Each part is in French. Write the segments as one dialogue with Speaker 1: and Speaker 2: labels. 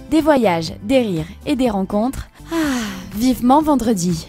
Speaker 1: des voyages, des rires et des rencontres. Ah, vivement vendredi.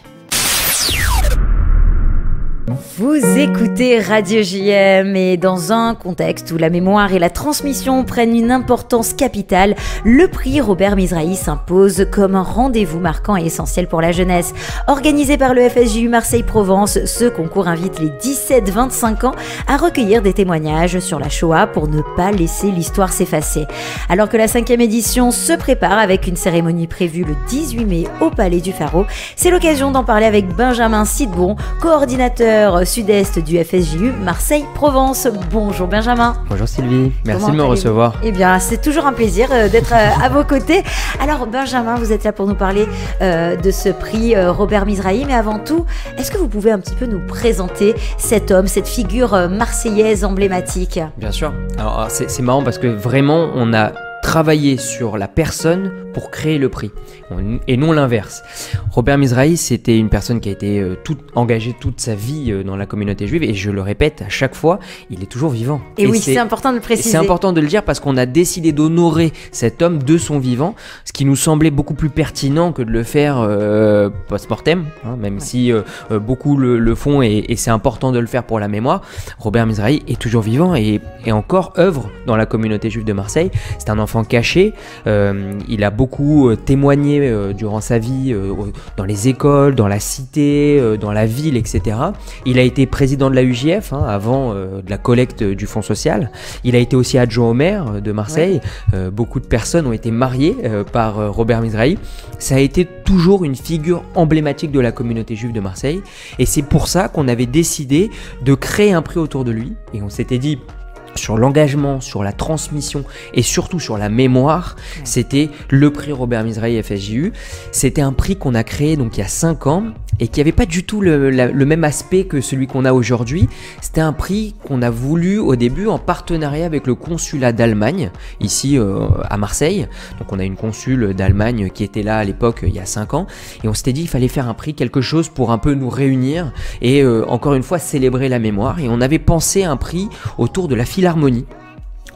Speaker 2: Vous écoutez Radio JM et dans un contexte où la mémoire et la transmission prennent une importance capitale, le prix Robert Mizrahi s'impose comme un rendez-vous marquant et essentiel pour la jeunesse. Organisé par le FSJU Marseille-Provence, ce concours invite les 17-25 ans à recueillir des témoignages sur la Shoah pour ne pas laisser l'histoire s'effacer. Alors que la 5e édition se prépare avec une cérémonie prévue le 18 mai au Palais du Pharaon, c'est l'occasion d'en parler avec Benjamin Sidbon, coordinateur sud-est du FSJU Marseille-Provence. Bonjour Benjamin.
Speaker 3: Bonjour Sylvie, merci de me recevoir.
Speaker 2: Eh bien, c'est toujours un plaisir d'être à vos côtés. Alors Benjamin, vous êtes là pour nous parler de ce prix Robert Mizrahi, mais avant tout, est-ce que vous pouvez un petit peu nous présenter cet homme, cette figure marseillaise emblématique ?
Speaker 3: Bien sûr. Alors c'est marrant parce que vraiment on a travaillé sur la personne pour créer le prix, et non l'inverse. Robert Mizrahi, c'était une personne qui a été engagée toute sa vie dans la communauté juive, et je le répète à chaque fois, il est toujours vivant.
Speaker 2: Et oui, c'est important de le préciser.
Speaker 3: C'est important de le dire parce qu'on a décidé d'honorer cet homme de son vivant, ce qui nous semblait beaucoup plus pertinent que de le faire post-mortem, même si beaucoup le font, et c'est important de le faire pour la mémoire. Robert Mizrahi est toujours vivant et encore œuvre dans la communauté juive de Marseille. C'est un enfant caché, il a beaucoup témoigné durant sa vie dans les écoles, dans la cité, dans la ville, etc. Il a été président de la UJF avant de la collecte du fonds social. Il a été aussi adjoint au maire de Marseille. Ouais. Beaucoup de personnes ont été mariées par Robert Mizrahi. Ça a été toujours une figure emblématique de la communauté juive de Marseille, et c'est pour ça qu'on avait décidé de créer un prix autour de lui, et on s'était dit sur l'engagement, sur la transmission et surtout sur la mémoire, c'était le prix Robert Mizrahi FSJU. C'était un prix qu'on a créé donc il y a 5 ans et qui n'avait pas du tout le même aspect que celui qu'on a aujourd'hui. C'était un prix qu'on a voulu au début en partenariat avec le consulat d'Allemagne, ici à Marseille. Donc on a une consul d'Allemagne qui était là à l'époque il y a 5 ans, et on s'était dit qu'il fallait faire un prix, quelque chose pour un peu nous réunir et encore une fois célébrer la mémoire. Et on avait pensé un prix autour de la philharmonie.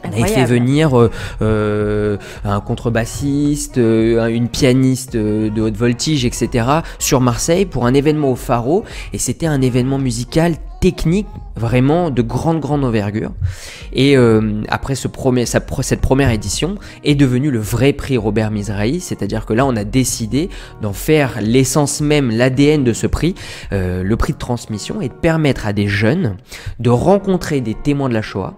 Speaker 3: On avait fait venir un contrebassiste, une pianiste de haute voltige, etc. sur Marseille pour un événement au Pharaon, et c'était un événement musical technique vraiment de grande envergure. Et après cette première édition est devenue le vrai prix Robert Mizrahi, c'est-à-dire que là on a décidé d'en faire l'essence même, l'ADN de ce prix, le prix de transmission, et de permettre à des jeunes de rencontrer des témoins de la Shoah,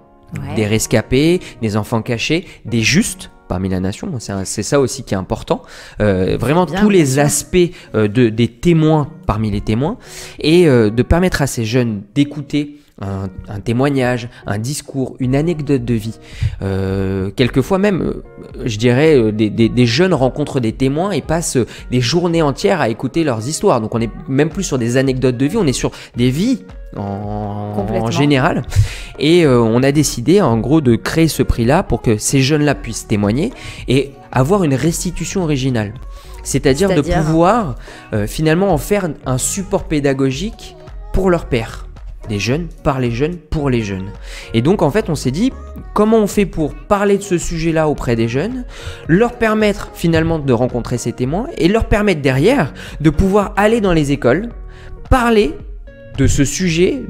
Speaker 3: des rescapés, des enfants cachés, des justes parmi la nation. C'est ça aussi qui est important. Vraiment tous les aspects des témoins parmi les témoins, et de permettre à ces jeunes d'écouter un témoignage, un discours, une anecdote de vie. Quelquefois même, je dirais, des jeunes rencontrent des témoins et passent des journées entières à écouter leurs histoires. Donc on n'est même plus sur des anecdotes de vie, on est sur des vies en général. Et on a décidé en gros de créer ce prix-là pour que ces jeunes-là puissent témoigner et avoir une restitution originale. C'est-à-dire de pouvoir finalement en faire un support pédagogique pour leur père. Des jeunes, par les jeunes, pour les jeunes. Et donc en fait on s'est dit, comment on fait pour parler de ce sujet-là auprès des jeunes, leur permettre finalement de rencontrer ces témoins, et leur permettre derrière de pouvoir aller dans les écoles, parler de ce sujet,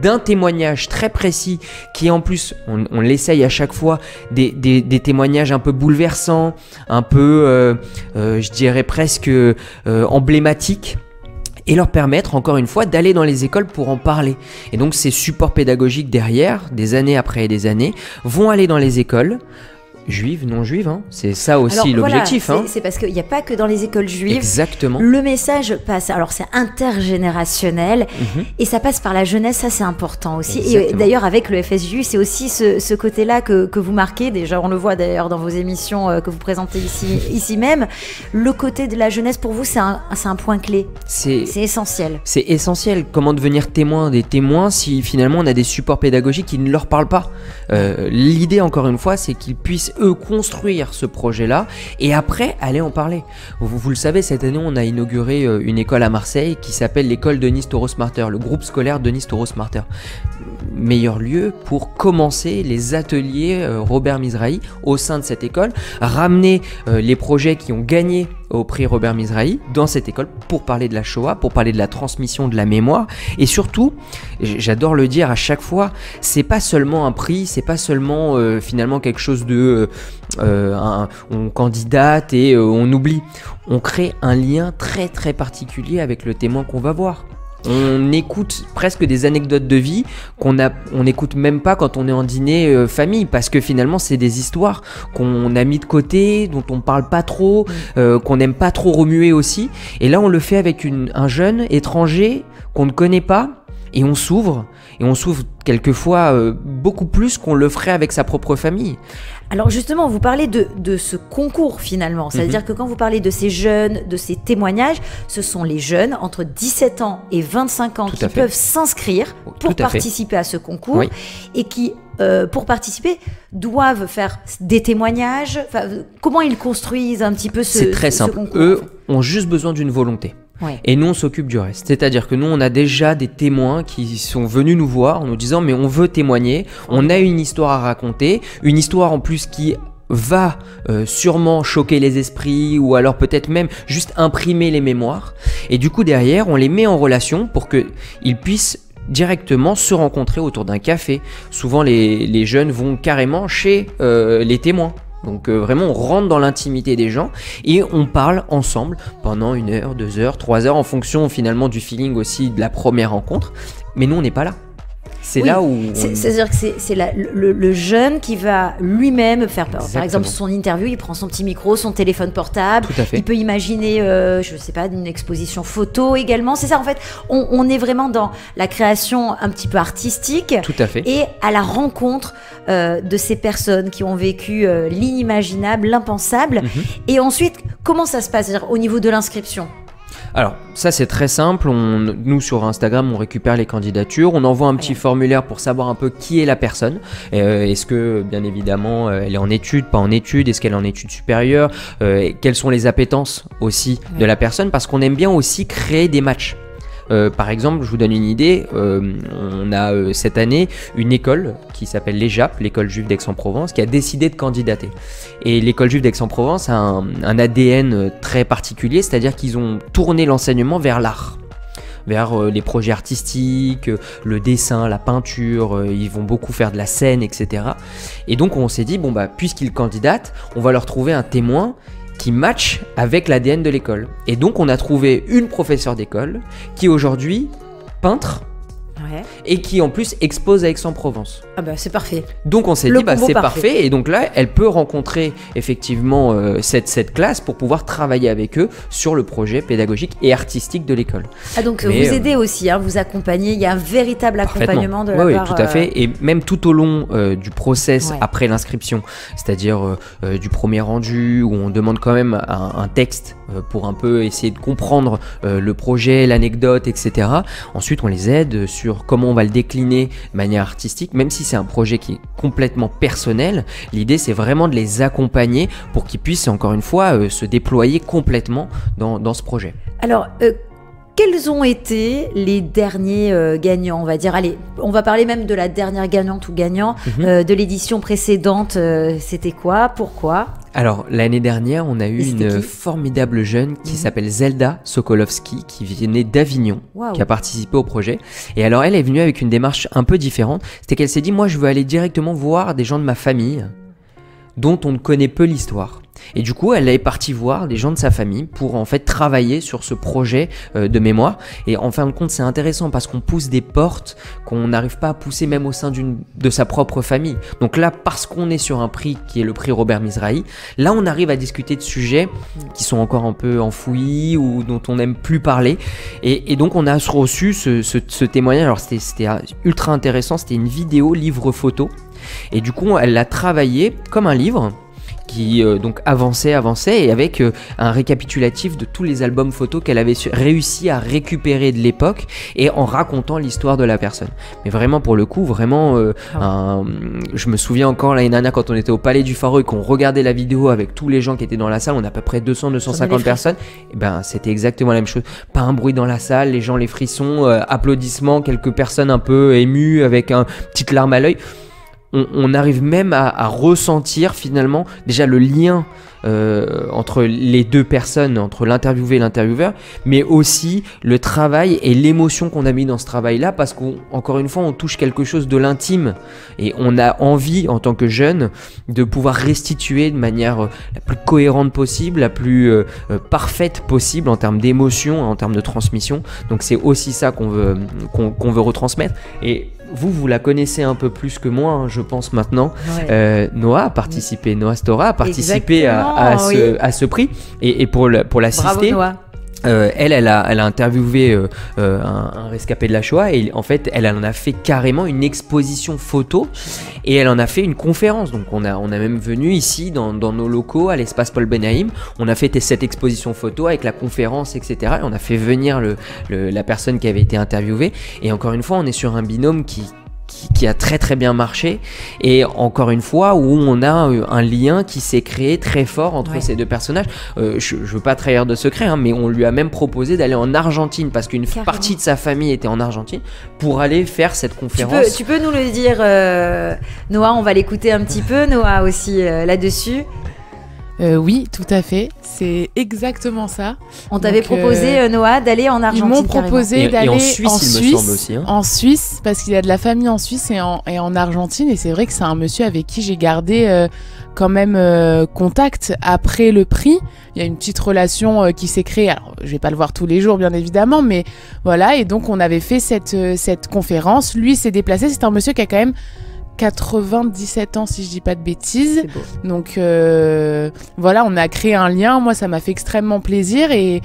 Speaker 3: d'un témoignage très précis qui en plus, on l'essaye à chaque fois, des témoignages un peu bouleversants, un peu, je dirais presque emblématiques, et leur permettre encore une fois d'aller dans les écoles pour en parler. Et donc ces supports pédagogiques derrière, des années après des années, vont aller dans les écoles, juives, non juives, c'est ça aussi l'objectif.
Speaker 2: Voilà, c'est parce qu'il n'y a pas que dans les écoles juives.
Speaker 3: Exactement.
Speaker 2: Le message passe, alors c'est intergénérationnel, et ça passe par la jeunesse, ça c'est important aussi. Exactement. Et d'ailleurs avec le FSJU, c'est aussi ce côté-là que vous marquez, déjà on le voit d'ailleurs dans vos émissions que vous présentez ici même. Le côté de la jeunesse pour vous c'est un point clé, c'est essentiel.
Speaker 3: C'est essentiel, comment devenir témoin des témoins si finalement on a des supports pédagogiques qui ne leur parlent pas. L'idée encore une fois c'est qu'ils puissent puissent eux construire ce projet-là et après aller en parler. Vous le savez, cette année on a inauguré une école à Marseille qui s'appelle l'école Denis Taureau Smarter, le groupe scolaire Denis Taureau Smarter. Meilleur lieu pour commencer les ateliers Robert Mizrahi au sein de cette école, ramener les projets qui ont gagné au prix Robert Mizrahi dans cette école pour parler de la Shoah, pour parler de la transmission de la mémoire et surtout, j'adore le dire à chaque fois, c'est pas seulement un prix, c'est pas seulement finalement quelque chose de on candidate et on oublie, on crée un lien très très particulier avec le témoin qu'on va voir. On écoute presque des anecdotes de vie on n'écoute même pas quand on est en dîner famille, parce que finalement c'est des histoires qu'on a mis de côté, dont on parle pas trop, qu'on n'aime pas trop remuer aussi. Et là on le fait avec un jeune étranger qu'on ne connaît pas, et on s'ouvre quelquefois beaucoup plus qu'on le ferait avec sa propre famille.
Speaker 2: Alors justement, vous parlez de ce concours finalement, c'est-à-dire que quand vous parlez de ces jeunes, de ces témoignages, ce sont les jeunes entre 17 ans et 25 ans qui peuvent s'inscrire pour participer à ce concours et qui, pour participer, doivent faire des témoignages. Comment ils construisent un petit peu ce concours?
Speaker 3: C'est très simple, eux ont juste besoin d'une volonté. Et nous on s'occupe du reste, c'est-à-dire que nous on a déjà des témoins qui sont venus nous voir en nous disant mais on veut témoigner, on a une histoire à raconter, une histoire en plus qui va sûrement choquer les esprits ou alors peut-être même juste imprimer les mémoires, et du coup derrière on les met en relation pour qu'ils puissent directement se rencontrer autour d'un café. Souvent les jeunes vont carrément chez les témoins. Donc vraiment on rentre dans l'intimité des gens et on parle ensemble pendant 1 heure, 2 heures, 3 heures en fonction finalement du feeling aussi de la première rencontre. Mais nous on n'est pas là. C'est là où...
Speaker 2: C'est-à-dire que c'est le jeune qui va lui-même faire, par exemple, son interview, il prend son petit micro, son téléphone portable, il peut imaginer, je ne sais pas, une exposition photo également. C'est ça, en fait, on est vraiment dans la création un petit peu artistique.
Speaker 3: Tout à fait.
Speaker 2: Et à la rencontre de ces personnes qui ont vécu l'inimaginable, l'impensable. Et ensuite, comment ça se passe, c'est-à-dire au niveau de l'inscription?
Speaker 3: Alors ça c'est très simple, nous sur Instagram on récupère les candidatures, on envoie un petit formulaire pour savoir un peu qui est la personne, est-ce que bien évidemment elle est en études, pas en études, est-ce qu'elle est en études supérieures, quelles sont les appétences aussi de la personne, parce qu'on aime bien aussi créer des matchs. Par exemple, je vous donne une idée, on a cette année une école qui s'appelle l'EJAP, l'école juive d'Aix-en-Provence, qui a décidé de candidater. Et l'école juive d'Aix-en-Provence a un ADN très particulier, c'est-à-dire qu'ils ont tourné l'enseignement vers l'art, vers les projets artistiques, le dessin, la peinture, ils vont beaucoup faire de la scène, etc. Et donc on s'est dit, bon bah puisqu'ils candidatent, on va leur trouver un témoin qui match avec l'ADN de l'école. Et donc on a trouvé une professeure d'école qui est aujourd'hui peintre et qui en plus expose à Aix-en-Provence.
Speaker 2: Ah bah c'est parfait.
Speaker 3: Donc on s'est dit bah c'est parfait, et donc là elle peut rencontrer effectivement cette classe pour pouvoir travailler avec eux sur le projet pédagogique et artistique de l'école.
Speaker 2: Ah donc vous aidez aussi, hein, vous accompagnez, il y a un véritable accompagnement de la part...
Speaker 3: Oui, tout à fait, et même tout au long du process après l'inscription, c'est-à-dire du premier rendu où on demande quand même un texte pour un peu essayer de comprendre le projet, l'anecdote, etc. Ensuite on les aide sur comment on va le décliner de manière artistique, même si c'est un projet qui est complètement personnel. L'idée c'est vraiment de les accompagner pour qu'ils puissent encore une fois se déployer complètement dans ce projet.
Speaker 2: Alors quels ont été les derniers gagnants, on va dire? Allez, on va parler même de la dernière gagnante ou gagnant de l'édition précédente. C'était quoi? Pourquoi?
Speaker 3: Alors, l'année dernière, on a eu une formidable jeune qui s'appelle Zelda Sokolovski, qui venait d'Avignon, qui a participé au projet. Et alors, elle est venue avec une démarche un peu différente. C'était qu'elle s'est dit, moi, je veux aller directement voir des gens de ma famille dont on ne connaît peu l'histoire. Et du coup, elle est partie voir des gens de sa famille pour en fait travailler sur ce projet de mémoire. Et en fin de compte, c'est intéressant parce qu'on pousse des portes qu'on n'arrive pas à pousser même au sein de sa propre famille. Donc là, parce qu'on est sur un prix qui est le prix Robert Mizrahi, là on arrive à discuter de sujets qui sont encore un peu enfouis ou dont on n'aime plus parler. Et donc on a reçu ce témoignage. Alors c'était ultra intéressant, c'était une vidéo livre photo. Et du coup, elle l'a travaillé comme un livre qui donc avançait et avec un récapitulatif de tous les albums photos qu'elle avait réussi à récupérer de l'époque et en racontant l'histoire de la personne. Mais vraiment pour le coup, je me souviens encore l'année dernière quand on était au Palais du Pharo et qu'on regardait la vidéo avec tous les gens qui étaient dans la salle, on a à peu près 200-250 personnes, et ben c'était exactement la même chose. Pas un bruit dans la salle, les gens les frissons, applaudissements, quelques personnes un peu émues avec une petite larme à l'œil. On arrive même à ressentir finalement déjà le lien entre les deux personnes, entre l'interviewé et l'intervieweur, mais aussi le travail et l'émotion qu'on a mis dans ce travail-là, parce qu'encore une fois, on touche quelque chose de l'intime et on a envie, en tant que jeune, de pouvoir restituer de manière la plus cohérente possible, la plus parfaite possible en termes d'émotion, en termes de transmission. Donc c'est aussi ça qu'on veut retransmettre. Et vous la connaissez un peu plus que moi, hein, je pense maintenant. Ouais. Noah Stora a participé à ce prix. Et pour l'assister,
Speaker 2: bravo Noah.
Speaker 3: Elle a interviewé un rescapé de la Shoah et en fait elle en a fait carrément une exposition photo et elle en a fait une conférence. Donc on a même venu ici dans nos locaux à l'espace Paul Benahim, on a fait cette exposition photo avec la conférence, etc. Et on a fait venir la personne qui avait été interviewée, et encore une fois on est sur un binôme qui a très très bien marché, et encore une fois où on a un lien qui s'est créé très fort entre ces deux personnages. Je veux pas trahir de secret, hein, mais on lui a même proposé d'aller en Argentine parce qu'une partie de sa famille était en Argentine pour aller faire cette conférence.
Speaker 2: Tu peux nous le dire, Noah, on va l'écouter un petit peu, Noah aussi là-dessus.
Speaker 4: Oui, tout à fait, c'est exactement ça.
Speaker 2: On t'avait proposé, Noah, d'aller en Argentine.
Speaker 4: Ils m'ont proposé d'aller
Speaker 3: en Suisse, il me semble aussi. Hein.
Speaker 4: En Suisse, parce qu'il y a de la famille en Suisse et en Argentine, et c'est vrai que c'est un monsieur avec qui j'ai gardé quand même contact après le prix. Il y a une petite relation qui s'est créée. Alors, je vais pas le voir tous les jours, bien évidemment, mais voilà. Et donc, on avait fait cette conférence. Lui s'est déplacé. C'est un monsieur qui a quand même 97 ans, si je dis pas de bêtises. Donc voilà, on a créé un lien. Moi, ça m'a fait extrêmement plaisir, et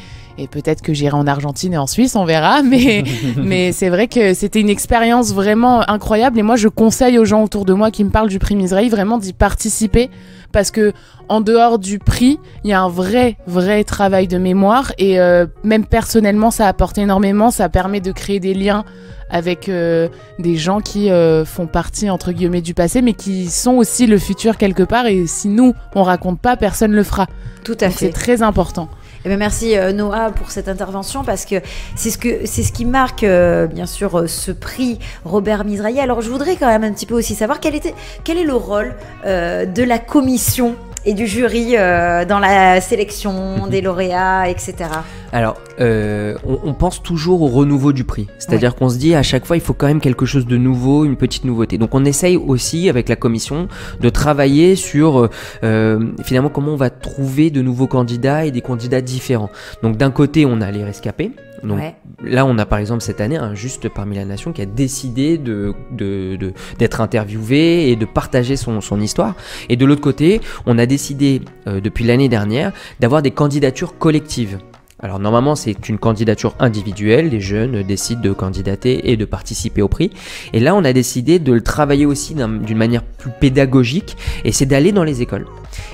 Speaker 4: peut-être que j'irai en Argentine et en Suisse, on verra. Mais c'est vrai que c'était une expérience vraiment incroyable, et moi je conseille aux gens autour de moi qui me parlent du prix Mizrahi vraiment d'y participer, parce que en dehors du prix, il y a un vrai travail de mémoire, et même personnellement ça apporte énormément. Ça permet de créer des liens avec des gens qui font partie entre guillemets du passé, mais qui sont aussi le futur quelque part, et si nous on raconte pas, personne le fera.
Speaker 2: Tout à fait.
Speaker 4: C'est très important.
Speaker 2: Eh bien, merci Noah pour cette intervention, parce que c'est ce qui marque bien sûr ce prix Robert Mizrahi. Alors je voudrais quand même un petit peu aussi savoir quel est le rôle de la commission et du jury dans la sélection des lauréats, etc.
Speaker 3: Alors, on pense toujours au renouveau du prix. C'est-à-dire qu'on se dit à chaque fois, il faut quand même quelque chose de nouveau, une petite nouveauté. Donc on essaye aussi, avec la commission, de travailler sur finalement comment on va trouver de nouveaux candidats et des candidats différents. Donc d'un côté, on a les rescapés. Donc là, on a par exemple cette année un Juste parmi la nation qui a décidé d'être interviewé et de partager son histoire. Et de l'autre côté, on a décidé depuis l'année dernière d'avoir des candidatures collectives. Alors normalement c'est une candidature individuelle, les jeunes décident de candidater et de participer au prix, et là on a décidé de le travailler aussi d'une manière plus pédagogique, et c'est d'aller dans les écoles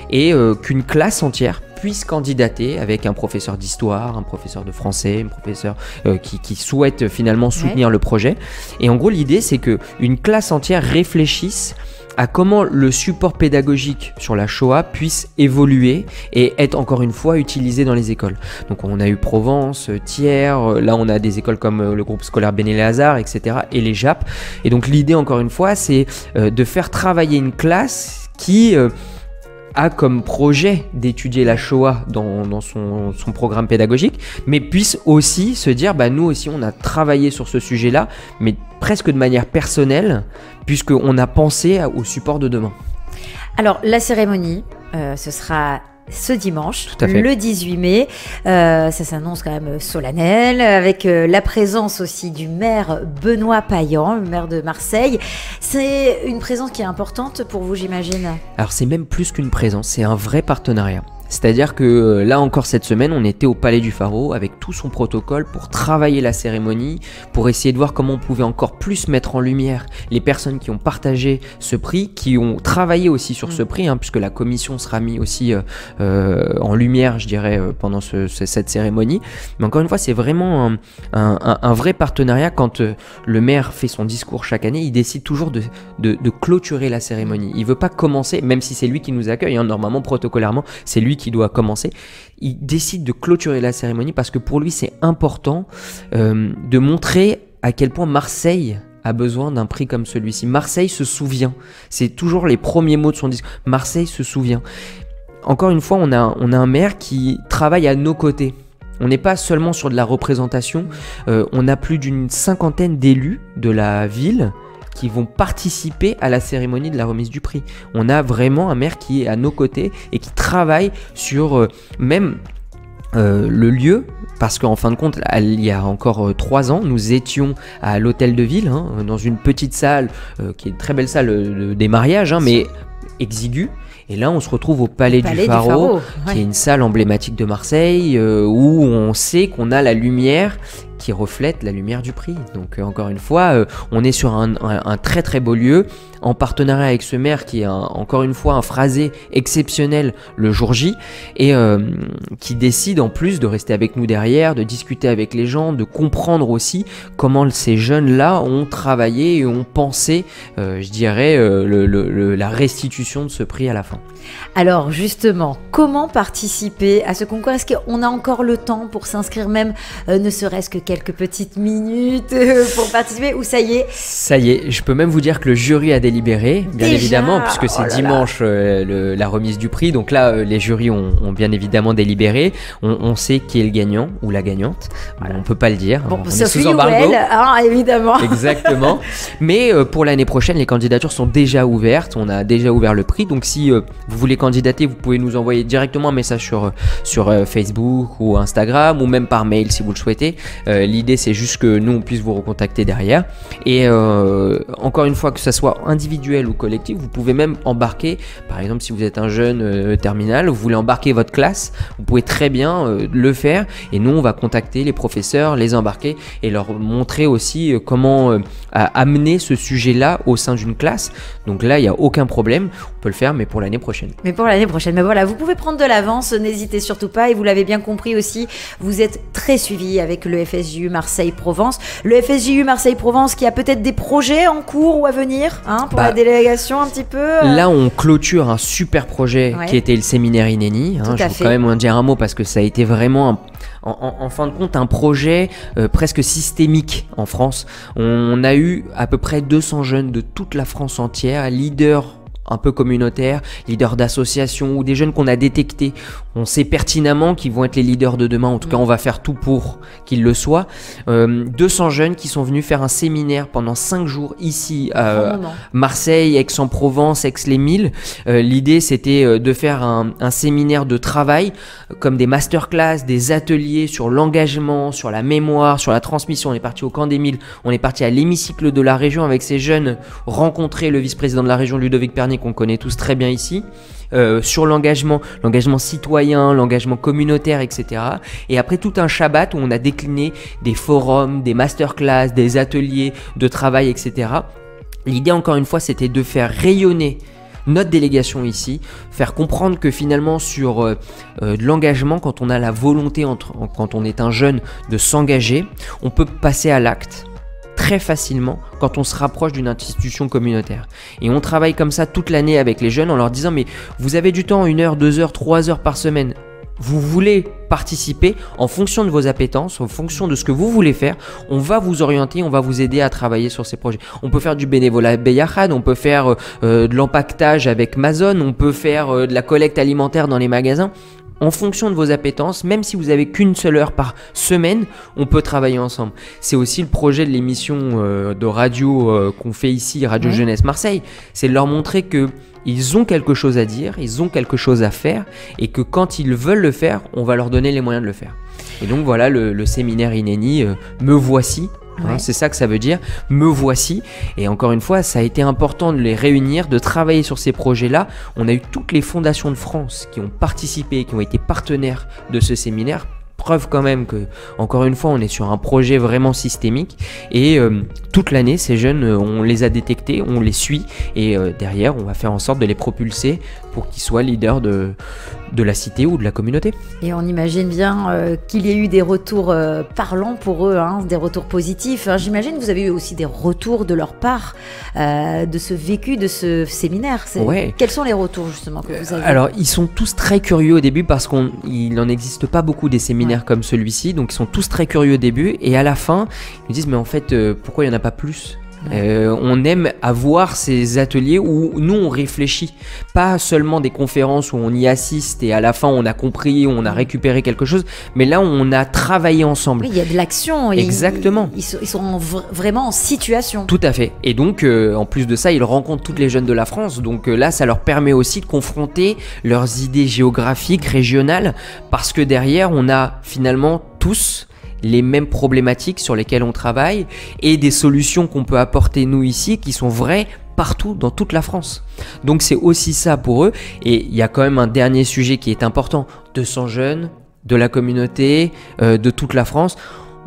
Speaker 3: et qu'une classe entière puisse candidater avec un professeur d'histoire, un professeur de français, un professeur qui souhaite finalement soutenir le projet. Et en gros l'idée c'est qu'une classe entière réfléchisse à comment le support pédagogique sur la Shoah puisse évoluer et être encore une fois utilisé dans les écoles. Donc on a eu Provence, Thiers, là on a des écoles comme le groupe scolaire Ben Eléazar, etc. et les JAP. Et donc l'idée encore une fois c'est de faire travailler une classe qui a comme projet d'étudier la Shoah dans son programme pédagogique, mais puisse aussi se dire, bah nous aussi on a travaillé sur ce sujet-là, mais presque de manière personnelle, puisqu'on a pensé au support de demain.
Speaker 2: Alors la cérémonie, ce sera ce dimanche,
Speaker 3: Tout à fait.
Speaker 2: Le 18 mai. Ça s'annonce quand même solennel, avec la présence aussi du maire Benoît Payan, le maire de Marseille. C'est une présence qui est importante pour vous, j'imagine.
Speaker 3: Alors c'est même plus qu'une présence, c'est un vrai partenariat. C'est-à-dire que là encore cette semaine, on était au Palais du Pharaon avec tout son protocole pour travailler la cérémonie, pour essayer de voir comment on pouvait encore plus mettre en lumière les personnes qui ont partagé ce prix, qui ont travaillé aussi sur ce prix, puisque la commission sera mise aussi en lumière, je dirais, pendant cette cérémonie. Mais encore une fois, c'est vraiment un vrai partenariat. Quand le maire fait son discours chaque année, il décide toujours de clôturer la cérémonie. Il veut pas commencer, même si c'est lui qui nous accueille, normalement, protocolairement, c'est lui qui doit commencer. Il décide de clôturer la cérémonie parce que pour lui, c'est important de montrer à quel point Marseille a besoin d'un prix comme celui-ci. Marseille se souvient. C'est toujours les premiers mots de son discours. Marseille se souvient. Encore une fois, on a un maire qui travaille à nos côtés. On n'est pas seulement sur de la représentation. On a plus d'une 50aine d'élus de la ville qui vont participer à la cérémonie de la remise du prix. On a vraiment un maire qui est à nos côtés et qui travaille sur même le lieu, parce qu'en fin de compte, il y a encore 3 ans, nous étions à l'hôtel de ville, dans une petite salle, qui est une très belle salle des mariages, mais exiguë. Et là, on se retrouve au Palais du Pharaon, qui est une salle emblématique de Marseille, où on sait qu'on a la lumière qui reflète la lumière du prix. Donc encore une fois, on est sur un très très beau lieu, en partenariat avec ce maire qui est encore une fois un phrasé exceptionnel le jour J, et qui décide en plus de rester avec nous derrière, de discuter avec les gens, de comprendre aussi comment ces jeunes-là ont travaillé et ont pensé, je dirais, la restitution de ce prix à la fin.
Speaker 2: Alors justement, comment participer à ce concours? Est-ce qu'on a encore le temps pour s'inscrire, même ne serait-ce que quelques petites minutes pour participer, ou ça y est?
Speaker 3: Ça y est, je peux même vous dire que le jury a délibéré, bien évidemment, puisque c'est dimanche la remise du prix. Donc là, les jurys ont bien évidemment délibéré. On sait qui est le gagnant ou la gagnante. On ne peut pas le dire.
Speaker 2: Bon,
Speaker 3: on
Speaker 2: Sophie
Speaker 3: est sous embargo.
Speaker 2: ou elle, évidemment.
Speaker 3: Exactement. Mais pour l'année prochaine, les candidatures sont déjà ouvertes. On a déjà ouvert le prix. Donc si vous voulez candidater, vous pouvez nous envoyer directement un message sur Facebook ou Instagram, ou même par mail si vous le souhaitez. L'idée, c'est juste que nous, on puisse vous recontacter derrière. Et encore une fois, que ça soit individuel ou collectif, vous pouvez même embarquer, par exemple, si vous êtes un jeune terminal, vous voulez embarquer votre classe, vous pouvez très bien le faire. Et nous, on va contacter les professeurs, les embarquer et leur montrer aussi comment amener ce sujet-là au sein d'une classe. Donc là, il n'y a aucun problème. On peut le faire, mais pour l'année prochaine.
Speaker 2: Mais pour l'année prochaine. Mais voilà, vous pouvez prendre de l'avance, n'hésitez surtout pas. Et vous l'avez bien compris aussi, vous êtes très suivi avec le FSJU Marseille-Provence. Le FSJU Marseille-Provence qui a peut-être des projets en cours ou à venir pour la délégation un petit peu.
Speaker 3: Là, on clôture un super projet qui était le séminaire Inéni. Je vais quand même en dire un mot parce que ça a été vraiment en fin de compte un projet presque systémique en France. On a eu à peu près 200 jeunes de toute la France entière, leaders un peu communautaires, leaders d'associations ou des jeunes qu'on a détectés. On sait pertinemment qu'ils vont être les leaders de demain. En tout cas, on va faire tout pour qu'ils le soient. 200 jeunes qui sont venus faire un séminaire pendant 5 jours ici à Marseille, Aix-en-Provence, Aix-les-Milles. L'idée, c'était de faire un séminaire de travail, comme des masterclass, des ateliers sur l'engagement, sur la mémoire, sur la transmission. On est parti au Camp des Milles, on est parti à l'hémicycle de la région avec ces jeunes, rencontrer le vice-président de la région, Ludovic Pernet, qu'on connaît tous très bien ici. Sur l'engagement citoyen, l'engagement communautaire, etc. Et après tout un Shabbat où on a décliné des forums, des masterclass, des ateliers de travail, etc. L'idée, encore une fois, c'était de faire rayonner notre délégation ici, faire comprendre que finalement sur de l'engagement, quand on a la volonté, quand on est un jeune, de s'engager, on peut passer à l'acte très facilement quand on se rapproche d'une institution communautaire. Et on travaille comme ça toute l'année avec les jeunes en leur disant mais vous avez du temps, 1 heure, 2 heures, 3 heures par semaine. Vous voulez participer en fonction de vos appétences, en fonction de ce que vous voulez faire, on va vous orienter, on va vous aider à travailler sur ces projets. On peut faire du bénévolat Beyachad, on peut faire de l'empaquetage avec Amazon, on peut faire de la collecte alimentaire dans les magasins. En fonction de vos appétences, même si vous avez qu'une seule heure par semaine, on peut travailler ensemble. C'est aussi le projet de l'émission de radio qu'on fait ici, Radio Jeunesse Marseille, c'est de leur montrer que ils ont quelque chose à dire, ils ont quelque chose à faire, et que quand ils veulent le faire, on va leur donner les moyens de le faire. Et donc voilà, le séminaire Inéni, me voici Hein, c'est ça que ça veut dire, me voici. Et encore une fois, ça a été important de les réunir, de travailler sur ces projets-là. On a eu toutes les fondations de France qui ont participé, qui ont été partenaires de ce séminaire. Preuve quand même que, encore une fois, on est sur un projet vraiment systémique et toute l'année, ces jeunes, on les a détectés, on les suit et derrière, on va faire en sorte de les propulser pour qu'ils soient leaders de la cité ou de la communauté.
Speaker 2: Et on imagine bien qu'il y ait eu des retours parlants pour eux, hein, des retours positifs. J'imagine que vous avez eu aussi des retours de leur part de ce vécu, de ce séminaire.
Speaker 3: Ouais.
Speaker 2: Quels sont les retours justement que vous avez?
Speaker 3: Alors, ils sont tous très curieux au début parce qu'il n'en existe pas beaucoup des séminaires comme celui-ci, donc ils sont tous très curieux au début et à la fin, ils me disent mais en fait, pourquoi il n'y en a pas plus ? On aime avoir ces ateliers où nous on réfléchit, pas seulement des conférences où on y assiste et à la fin on a compris, on a récupéré quelque chose, mais là on a travaillé ensemble.
Speaker 2: Oui, il y a de l'action.
Speaker 3: Exactement.
Speaker 2: Ils sont vraiment en situation.
Speaker 3: Tout à fait. Et donc en plus de ça, ils rencontrent toutes les jeunes de la France, donc là ça leur permet aussi de confronter leurs idées géographiques, régionales, parce que derrière on a finalement tous les mêmes problématiques sur lesquelles on travaille et des solutions qu'on peut apporter nous ici qui sont vraies partout dans toute la France. Donc c'est aussi ça pour eux. Et il y a quand même un dernier sujet qui est important. 200 jeunes de la communauté, de toute la France.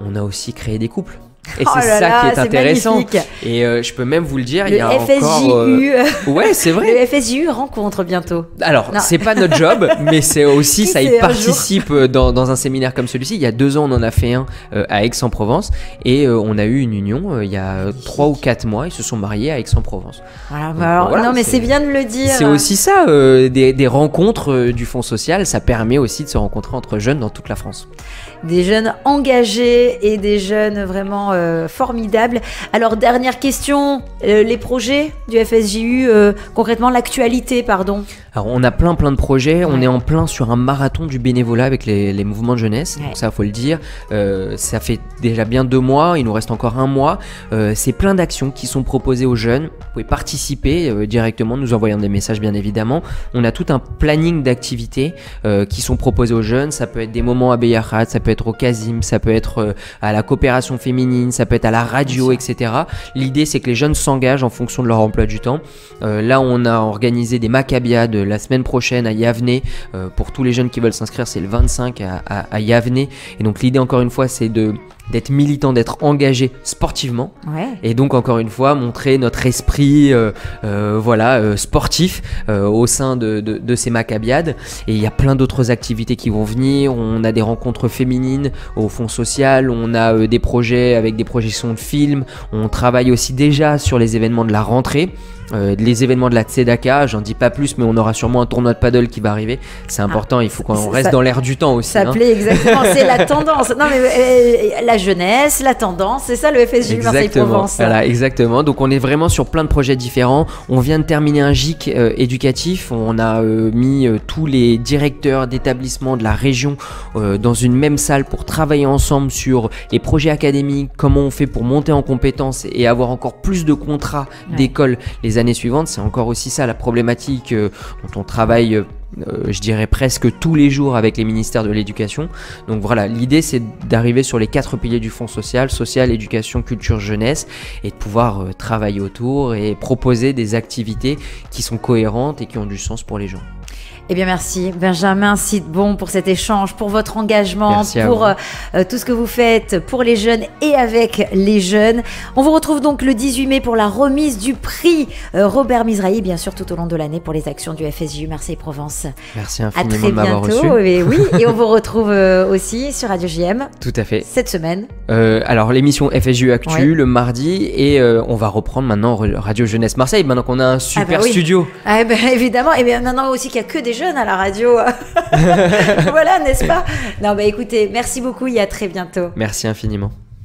Speaker 3: On a aussi créé des couples. Et c'est ça qui est intéressant.
Speaker 2: Magnifique.
Speaker 3: Et je peux même vous le dire, il y a
Speaker 2: FSJU,
Speaker 3: encore... Ouais, c'est vrai.
Speaker 2: Le FSJU rencontre bientôt.
Speaker 3: Alors, c'est pas notre job, mais c'est aussi, ça y participe dans un séminaire comme celui-ci. Il y a 2 ans, on en a fait un à Aix-en-Provence. Et on a eu une union il y a 3 ou 4 mois. Ils se sont mariés à Aix-en-Provence.
Speaker 2: Voilà, donc, alors, voilà, non, mais c'est bien de le dire.
Speaker 3: C'est aussi ça, des rencontres du Fonds social. Ça permet aussi de se rencontrer entre jeunes dans toute la France.
Speaker 2: Des jeunes engagés et des jeunes vraiment formidables. Alors, dernière question, les projets du FSJU, concrètement l'actualité, pardon.
Speaker 3: Alors, on a plein de projets. On est en plein sur un marathon du bénévolat avec les mouvements de jeunesse. Donc ça, faut le dire. Ça fait déjà bien 2 mois. Il nous reste encore 1 mois. C'est plein d'actions qui sont proposées aux jeunes. Vous pouvez participer directement, nous envoyant des messages, bien évidemment. On a tout un planning d'activités qui sont proposés aux jeunes. Ça peut être des moments à Beyahat, ça peut être au Casim, ça peut être à la coopération féminine, ça peut être à la radio, etc. L'idée, c'est que les jeunes s'engagent en fonction de leur emploi du temps. Là, on a organisé des Maccabiades la semaine prochaine à Yavne. Pour tous les jeunes qui veulent s'inscrire, c'est le 25 à Yavne. Et donc, l'idée, encore une fois, c'est d'être militant, d'être engagé sportivement. Et donc, encore une fois, montrer notre esprit sportif au sein de ces Maccabiades. Et il y a plein d'autres activités qui vont venir. On a des rencontres féminines au Fonds social. On a des projets avec des projections de films. On travaille aussi déjà sur les événements de la rentrée. Les événements de la Tzedaka, j'en dis pas plus, mais on aura sûrement un tournoi de paddle qui va arriver. C'est important, il faut qu'on reste dans l'air du temps aussi.
Speaker 2: Ça plaît exactement, c'est la tendance. Non mais la jeunesse, la tendance, c'est ça le FSJU Marseille-Provence.
Speaker 3: Voilà, exactement. Donc on est vraiment sur plein de projets différents. On vient de terminer un GIC éducatif. On a mis tous les directeurs d'établissements de la région dans une même salle pour travailler ensemble sur les projets académiques, comment on fait pour monter en compétences et avoir encore plus de contrats d'école les années suivantes. C'est encore aussi ça la problématique dont on travaille je dirais presque tous les jours avec les ministères de l'éducation. Donc voilà, l'idée c'est d'arriver sur les 4 piliers du Fonds social, éducation, culture, jeunesse, et de pouvoir travailler autour et proposer des activités qui sont cohérentes et qui ont du sens pour les gens.
Speaker 2: Eh bien merci Benjamin Sidbon pour cet échange, pour votre engagement, pour tout ce que vous faites pour les jeunes et avec les jeunes. On vous retrouve donc le 18 mai pour la remise du prix Robert Mizrahi, bien sûr tout au long de l'année pour les actions du FSJU Marseille-Provence.
Speaker 3: Merci infiniment de m'avoir reçu.
Speaker 2: Et oui, et on vous retrouve aussi sur Radio JM.
Speaker 3: Tout à fait.
Speaker 2: Cette semaine.
Speaker 3: Alors l'émission FSJU Actu le mardi et on va reprendre maintenant Radio Jeunesse Marseille, maintenant qu'on a un super studio.
Speaker 2: Ah ben évidemment, et bien maintenant aussi qu'il n'y a que des jeunes à la radio. Voilà, n'est-ce pas? Non, bah écoutez, merci beaucoup et à très bientôt.
Speaker 3: Merci infiniment.